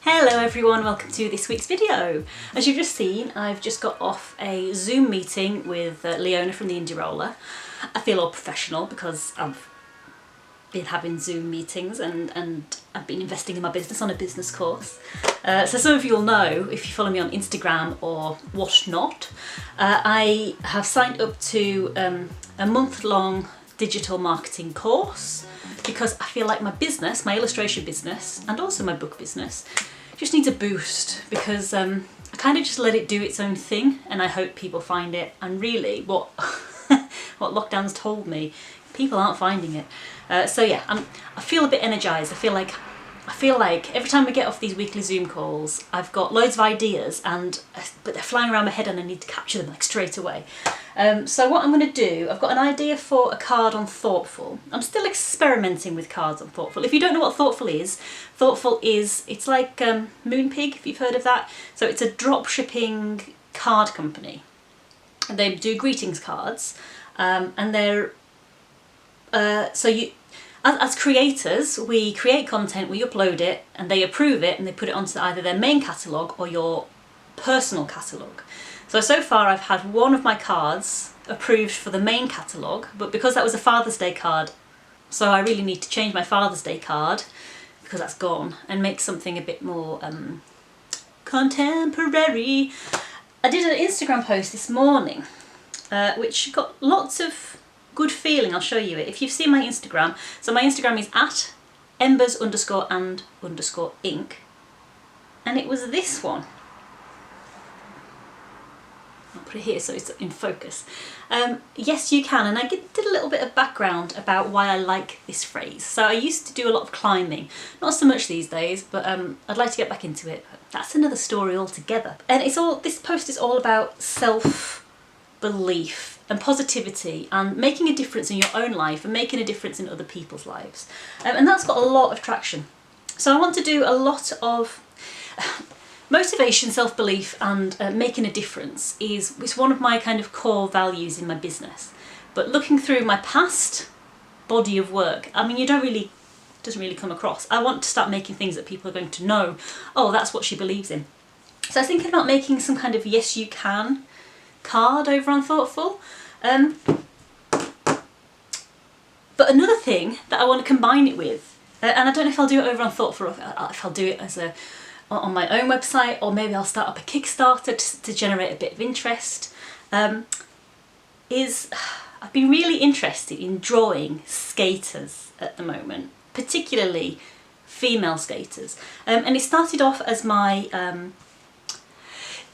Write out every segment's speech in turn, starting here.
Hello everyone, welcome to this week's video. As you've just seen, I've just got off a Zoom meeting with Leona from the IndieRoller. I feel all professional because I've been having Zoom meetings and I've been investing in my business on a business course. So some of you will know, if you follow me on Instagram or whatnot, I have signed up to a month-long digital marketing course because I feel like my business, my illustration business and also my book business just needs a boost because I kind of just let it do its own thing and I hope people find it. And really what what lockdown's told me, people aren't finding it. So yeah, I feel a bit energised. I feel like every time we get off these weekly Zoom calls, I've got loads of ideas but they're flying around my head and I need to capture them like straight away. So what I'm going to do, I've got an idea for a card on Thoughtful. I'm still experimenting with cards on Thoughtful. If you don't know what Thoughtful is, it's like Moonpig, if you've heard of that. So it's a drop shipping card company. They do greetings cards, and they're as creators, we create content, we upload it, and they approve it, and they put it onto either their main catalogue or your personal catalogue. So far I've had one of my cards approved for the main catalogue, but because that was a Father's Day card, so I really need to change my Father's Day card, because that's gone, and make something a bit more contemporary. I did an Instagram post this morning, which got lots of good feeling. I'll show you it. If you've seen my Instagram, so my Instagram is at embers_and_ink, and it was this one. I'll put it here so it's in focus. Yes you can, and I did a little bit of background about why I like this phrase. So I used to do a lot of climbing, not so much these days, but I'd like to get back into it. That's another story altogether. And this post is all about self-belief and positivity and making a difference in your own life and making a difference in other people's lives. And that's got a lot of traction. So I want to do a lot of motivation, self-belief and making a difference is one of my kind of core values in my business. But looking through my past body of work, I mean, doesn't really come across. I want to start making things that people are going to know, oh, that's what she believes in. So I was thinking about making some kind of yes you can card over on Thoughtful. But another thing that I want to combine it with, and I don't know if I'll do it over on Thoughtful or if I'll do it as on my own website, or maybe I'll start up a Kickstarter to generate a bit of interest, is I've been really interested in drawing skaters at the moment, particularly female skaters. And it started off as my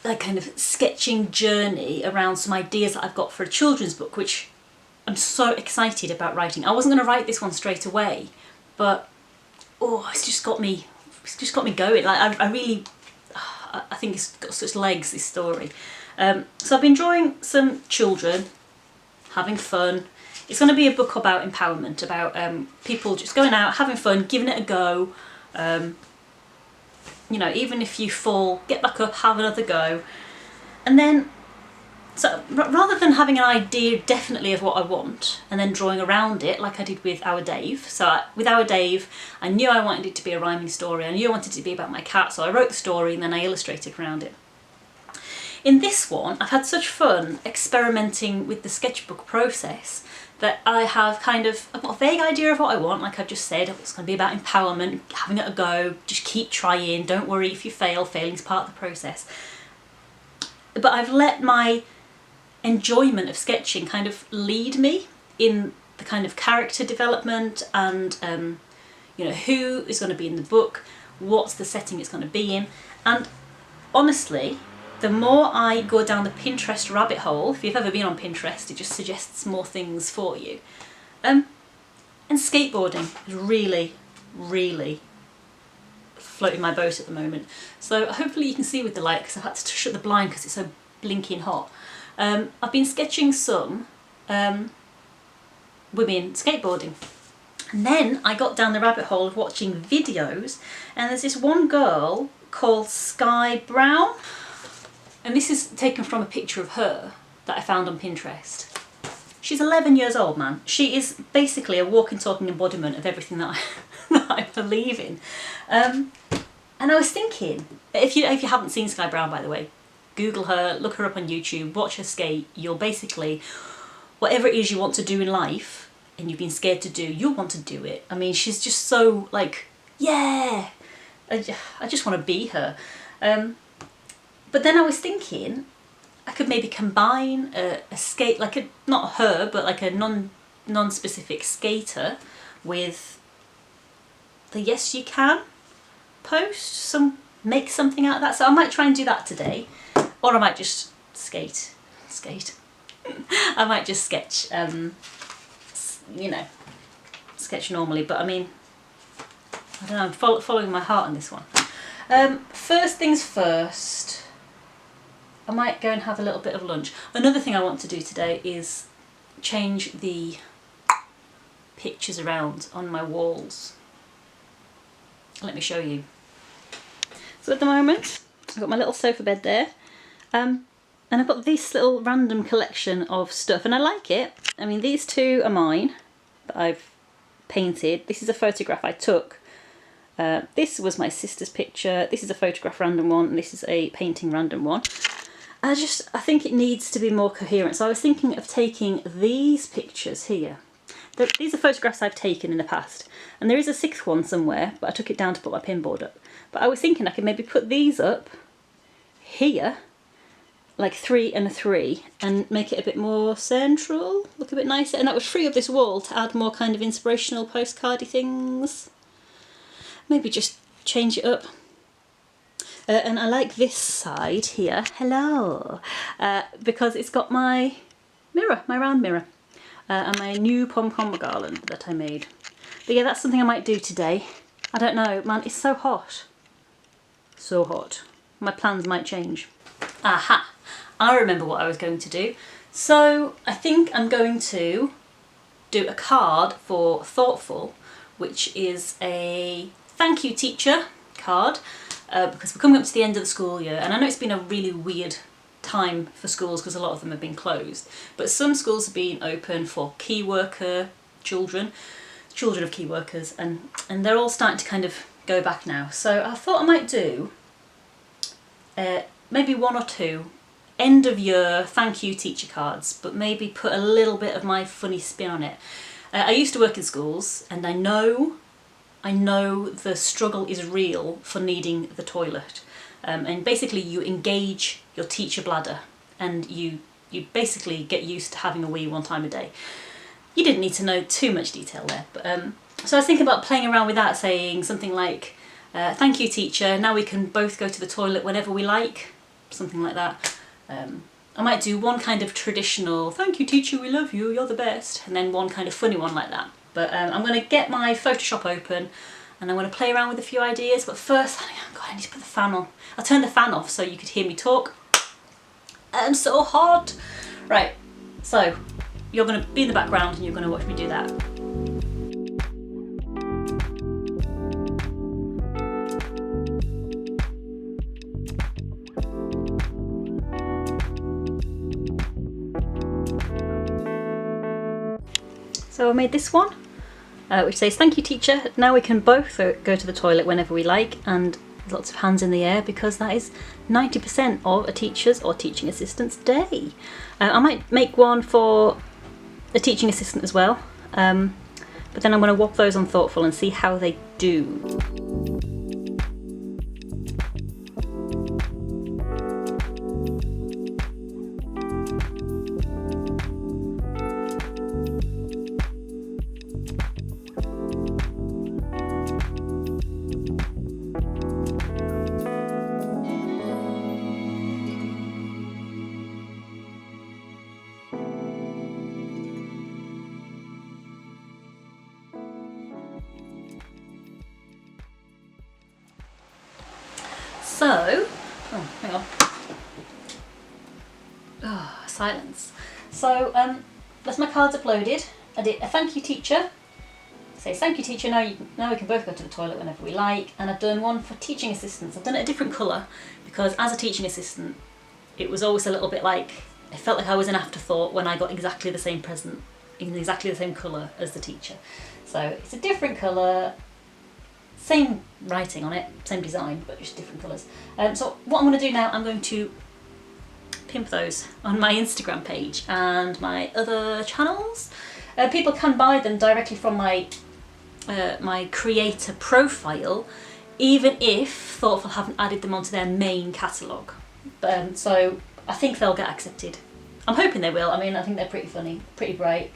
like kind of sketching journey around some ideas that I've got for a children's book, which I'm so excited about writing. I wasn't going to write this one straight away, but it's just got me going. Like I think it's got such legs, this story. So I've been drawing some children having fun. It's going to be a book about empowerment, about people just going out, having fun, giving it a go. Even if you fall, get back up, have another go. And then, so rather than having an idea definitely of what I want and then drawing around it like I did with Our Dave. So with Our Dave, I knew I wanted it to be a rhyming story. I knew I wanted it to be about my cat, so I wrote the story and then I illustrated around it. In this one, I've had such fun experimenting with the sketchbook process that I've got a vague idea of what I want, like I've just said. It's going to be about empowerment, having it a go, just keep trying, don't worry if you fail, failing's part of the process. But I've let my enjoyment of sketching kind of lead me in the kind of character development and who is going to be in the book, what's the setting it's going to be in. And honestly, the more I go down the Pinterest rabbit hole, if you've ever been on Pinterest, it just suggests more things for you. And skateboarding is really, really floating my boat at the moment. So hopefully you can see with the light, because I've had to shut the blind because it's so blinking hot. I've been sketching some women skateboarding. And then I got down the rabbit hole of watching videos, and there's this one girl called Sky Brown. And this is taken from a picture of her that I found on Pinterest. She's 11 years old, man. She is basically a walking, talking embodiment of everything that I believe in. And I was thinking, if you haven't seen Sky Brown, by the way, Google her, look her up on YouTube, watch her skate. You'll basically, whatever it is you want to do in life and you've been scared to do, you'll want to do it. I mean, she's just so like, yeah, I just want to be her. But then I was thinking I could maybe combine a skate, like a, not her, but like a non-specific skater with the Yes You Can post, make something out of that. So I might try and do that today, or I might just skate. I might just sketch, you know, sketch normally, but I mean, I don't know, I'm following my heart on this one. First things first, I might go and have a little bit of lunch. Another thing I want to do today is change the pictures around on my walls. Let me show you. So at the moment, I've got my little sofa bed there, and I've got this little random collection of stuff, and I like it. I mean, these two are mine that I've painted. This is a photograph I took. This was my sister's picture. This is a photograph random one, and this is a painting random one. I think it needs to be more coherent. So I was thinking of taking these pictures here. These are photographs I've taken in the past, and there is a sixth one somewhere, but I took it down to put my pinboard up. But I was thinking I could maybe put these up here, like 3 and a 3, and make it a bit more central, look a bit nicer, and that would free up this wall to add more kind of inspirational postcardy things. Maybe just change it up. And I like this side here, hello, because it's got my mirror, my round mirror, and my new pom-pom garland that I made. But yeah, that's something I might do today. I don't know, man, it's so hot. So hot. My plans might change. Aha! I remember what I was going to do. So I think I'm going to do a card for Thoughtful, which is a thank you teacher card, because we're coming up to the end of the school year, and I know it's been a really weird time for schools because a lot of them have been closed, but some schools have been open for key worker children of key workers, and they're all starting to kind of go back now. So I thought I might do maybe 1 or 2 end of year thank you teacher cards, but maybe put a little bit of my funny spin on it. I used to work in schools, and I know the struggle is real for needing the toilet. And basically you engage your teacher bladder, and you basically get used to having a wee 1 time a day. You didn't need to know too much detail there, but so I was thinking about playing around with that, saying something like, thank you teacher, now we can both go to the toilet whenever we like, something like that. I might do one kind of traditional, thank you teacher, we love you, you're the best, and then one kind of funny one like that. But I'm going to get my Photoshop open, and I'm going to play around with a few ideas, but first, oh God, I need to put the fan on. I'll turn the fan off so you could hear me talk. I'm so hot. Right, so you're going to be in the background and you're going to watch me do that. So I made this one, which says, thank you teacher, now we can both go to the toilet whenever we like, and lots of hands in the air because that is 90% of a teacher's or teaching assistant's day. I might make one for a teaching assistant as well, but then I'm going to whop those on Thoughtful and see how they do. So, oh, hang on. Oh, silence. So, that's my cards uploaded. I did a thank you teacher. Say thank you teacher, now we can both go to the toilet whenever we like. And I've done one for teaching assistants. I've done it a different colour because as a teaching assistant, it was always a little bit like, it felt like I was an afterthought when I got exactly the same present in exactly the same colour as the teacher. So it's a different colour. Same writing on it, same design, but just different colours. So what I'm going to do now, I'm going to pimp those on my Instagram page and my other channels. People can buy them directly from my my creator profile, even if Thoughtful haven't added them onto their main catalogue. So I think they'll get accepted. I'm hoping they will. I mean, I think they're pretty funny, pretty bright,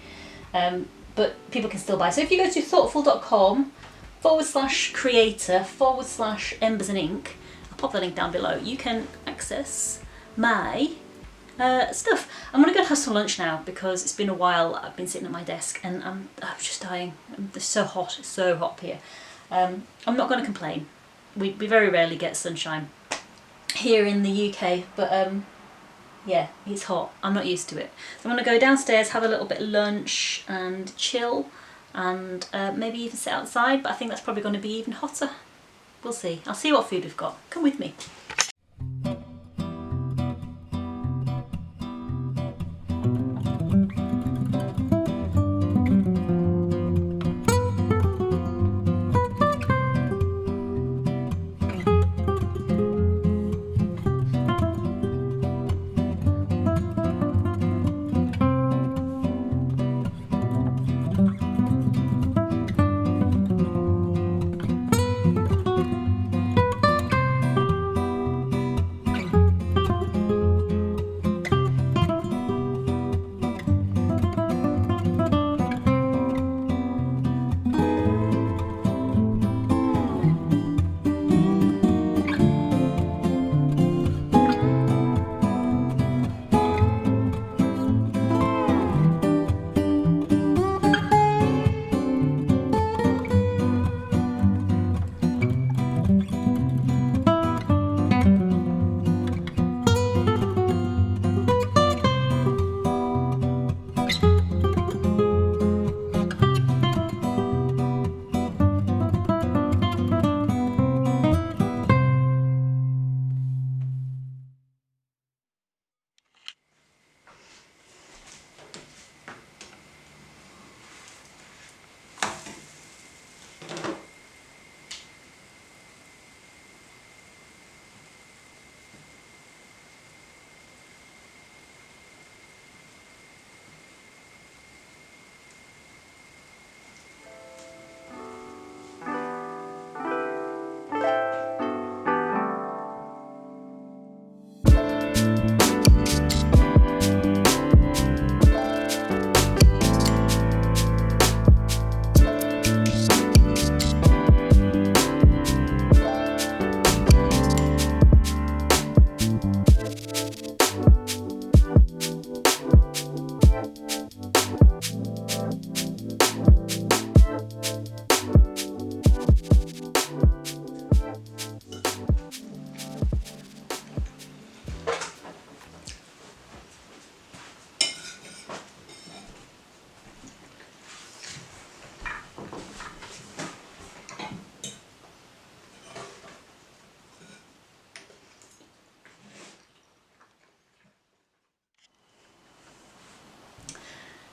but people can still buy. So if you go to thoughtful.com/creator/embers and ink, I'll pop the link down below, you can access my stuff. I'm gonna go and have some lunch now because it's been a while. I've been sitting at my desk and I'm just dying. It's so hot. It's so hot here. I'm not going to complain. We very rarely get sunshine here in the UK, but yeah, it's hot. I'm not used to it. So I'm going to go downstairs, have a little bit of lunch and chill, and maybe even sit outside. But I think that's probably going to be even hotter. We'll see. I'll see what food we've got. Come with me.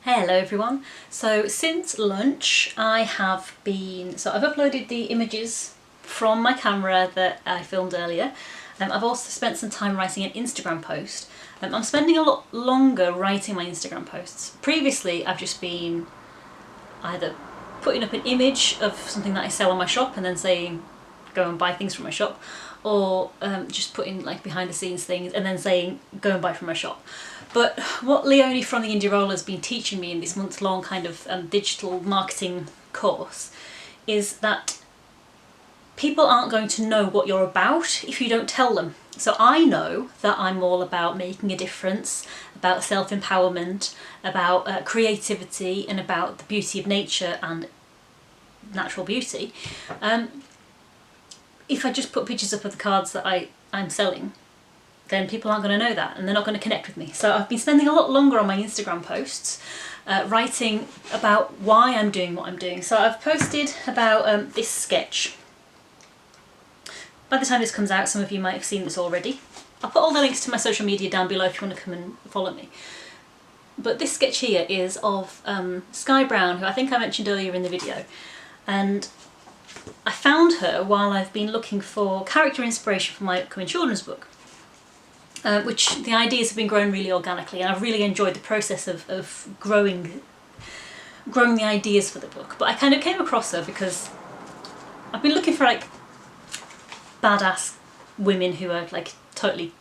Hello everyone. So since lunch I've uploaded the images from my camera that I filmed earlier. I've also spent some time writing an Instagram post. I'm spending a lot longer writing my Instagram posts. Previously I've just been either putting up an image of something that I sell on my shop and then saying go and buy things from my shop, or just putting like behind the scenes things and then saying go and buy from my shop. But what Leona from the IndieRoller has been teaching me in this month-long kind of digital marketing course is that people aren't going to know what you're about if you don't tell them. So I know that I'm all about making a difference, about self-empowerment, about creativity, and about the beauty of nature and natural beauty. If I just put pictures up of the cards that I'm selling, then people aren't going to know that and they're not going to connect with me. So I've been spending a lot longer on my Instagram posts writing about why I'm doing what I'm doing. So I've posted about this sketch. By the time this comes out, some of you might have seen this already. I'll put all the links to my social media down below if you want to come and follow me. But this sketch here is of Sky Brown, who I think I mentioned earlier in the video. And I found her while I've been looking for character inspiration for my upcoming children's book, which the ideas have been grown really organically, and I've really enjoyed the process of growing the ideas for the book. But I kind of came across her because I've been looking for like badass women who are like totally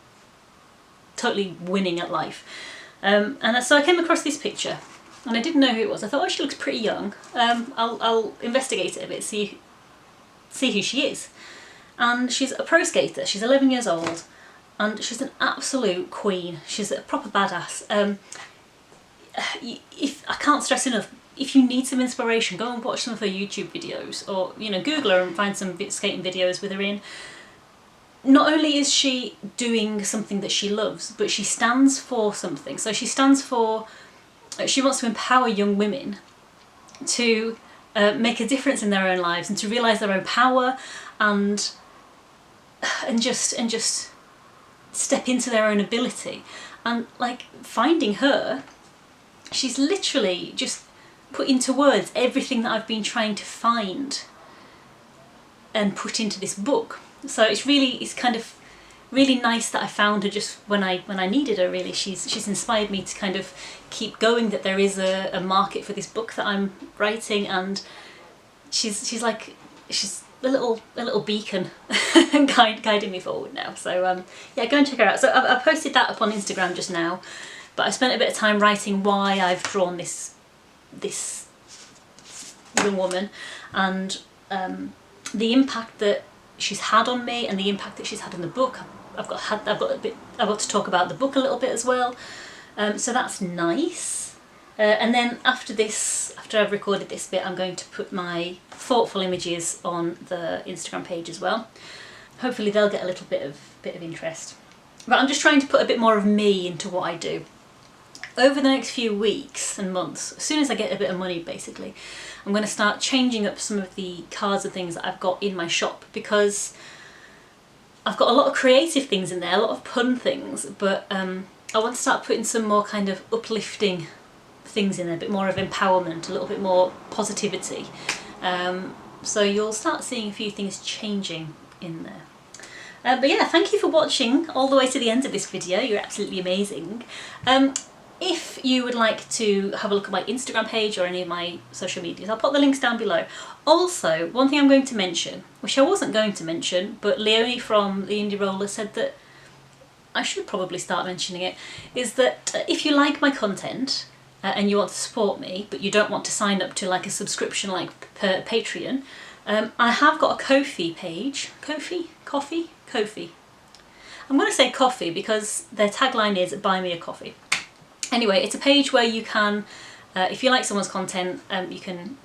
winning at life, and so I came across this picture, and I didn't know who it was. I thought, oh, she looks pretty young. I'll investigate it a bit, see who she is. And she's a pro skater. She's 11 years old, and she's an absolute queen. She's a proper badass. If I can't stress enough, if you need some inspiration, go and watch some of her YouTube videos, or Google her and find some skating videos with her in. Not only is she doing something that she loves, but she stands for something. So she wants to empower young women to make a difference in their own lives, and to realise their own power, and just step into their own ability. And like, finding her, she's literally just put into words everything that I've been trying to find and put into this book. So it's kind of really nice that I found her just when I needed her, really. She's inspired me to kind of keep going, that there is a market for this book that I'm writing, and she's a little beacon guiding me forward now. So yeah, go and check her out. So I posted that up on Instagram just now, but I spent a bit of time writing why I've drawn this young woman, and the impact that she's had on me, and the impact that she's had on the book. I've got to talk about the book a little bit as well, so that's nice. And then after I've recorded this bit, I'm going to put my thoughtful images on the Instagram page as well. Hopefully they'll get a little bit of interest. But I'm just trying to put a bit more of me into what I do. Over the next few weeks and months, as soon as I get a bit of money basically, I'm going to start changing up some of the cards and things that I've got in my shop, because I've got a lot of creative things in there, a lot of pun things, but I want to start putting some more kind of uplifting things in there, a bit more of empowerment, a little bit more positivity. So you'll start seeing a few things changing in there. But yeah, thank you for watching all the way to the end of this video. You're absolutely amazing. If you would like to have a look at my Instagram page or any of my social medias, I'll put the links down below. Also, one thing I'm going to mention, which I wasn't going to mention, but Leona from the IndieRoller said that I should probably start mentioning it, is that if you like my content and you want to support me, but you don't want to sign up to like a subscription like per Patreon, I have got a Ko-fi page. Ko-fi? I'm going to say coffee because their tagline is "Buy me a coffee." Anyway, it's a page where you can, if you like someone's content, you can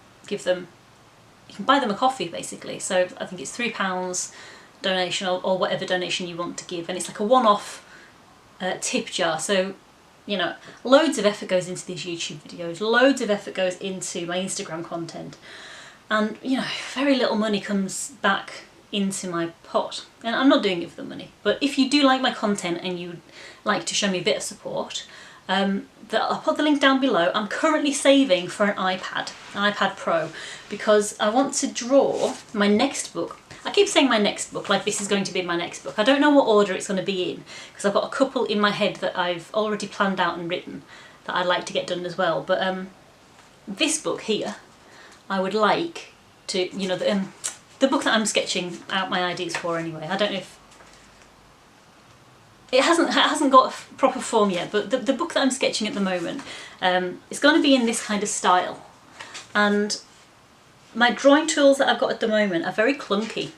buy them a coffee basically. So I think it's £3 donation, or whatever donation you want to give, and it's like a one-off tip jar. So loads of effort goes into these YouTube videos, loads of effort goes into my Instagram content, and very little money comes back into my pot. And I'm not doing it for the money, but if you do like my content and you'd like to show me a bit of support, I'll put the link down below. I'm currently saving for an iPad Pro, because I want to draw my next book. I keep saying my next book, like this is going to be my next book. I don't know what order it's going to be in, because I've got a couple in my head that I've already planned out and written that I'd like to get done as well. But this book here, I would like to, the book that I'm sketching out my ideas for anyway. I don't know if it hasn't got a proper form yet, but the book that I'm sketching at the moment, is going to be in this kind of style. And my drawing tools that I've got at the moment are very clunky.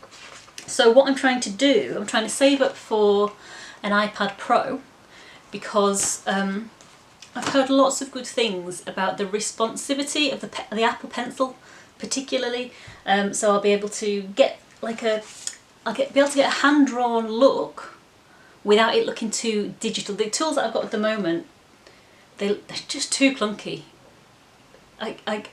So what I'm trying to do, I'm trying to save up for an iPad Pro, because I've heard lots of good things about the responsivity of the Apple Pencil, particularly. So I'll be able to get like be able to get a hand-drawn look without it looking too digital. The tools that I've got at the moment, they're just too clunky. I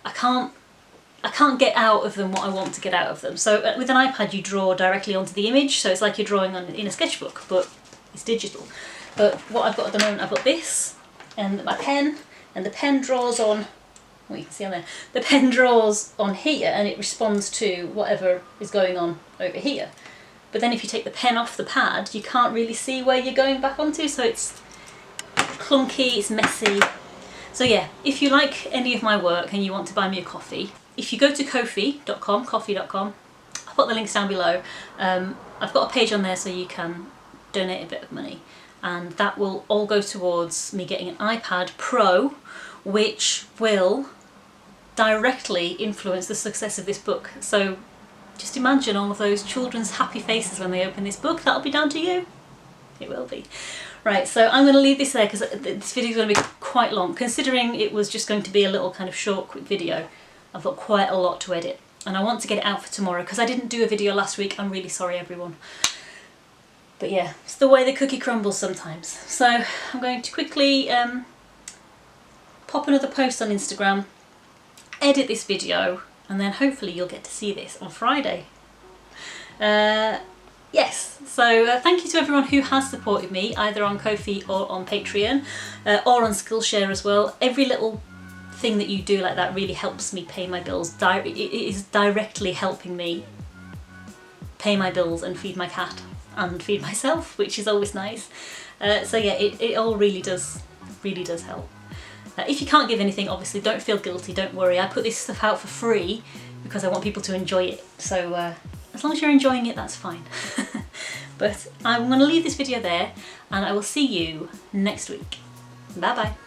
can't get out of them what I want to get out of them. So with an iPad you draw directly onto the image, so it's like you're drawing in a sketchbook, but it's digital. But what I've got at the moment, I've got this and my pen, and the pen draws on what you can see on there, the pen draws on here and it responds to whatever is going on over here. But then if you take the pen off the pad, you can't really see where you're going back onto, so it's clunky, it's messy. So yeah, if you like any of my work and you want to buy me a coffee, if you go to ko-fi.com, coffee.com, I'll put the links down below. I've got a page on there so you can donate a bit of money, and that will all go towards me getting an iPad Pro, which will directly influence the success of this book. So just imagine all of those children's happy faces when they open this book. That'll be down to you. It will be. Right, so I'm going to leave this there because this video is going to be quite long. Considering it was just going to be a little kind of short, quick video, I've got quite a lot to edit. And I want to get it out for tomorrow because I didn't do a video last week. I'm really sorry, everyone. But yeah, it's the way the cookie crumbles sometimes. So I'm going to quickly pop another post on Instagram, edit this video, and then hopefully you'll get to see this on Friday. Yes, so thank you to everyone who has supported me, either on Ko-fi or on Patreon, or on Skillshare as well. Every little thing that you do like that really helps me pay my bills. It is directly helping me pay my bills and feed my cat and feed myself, which is always nice. So yeah, it all really does help. If you can't give anything, obviously don't feel guilty, don't worry. I put this stuff out for free because I want people to enjoy it. So as long as you're enjoying it, that's fine. But I'm going to leave this video there and I will see you next week. Bye bye.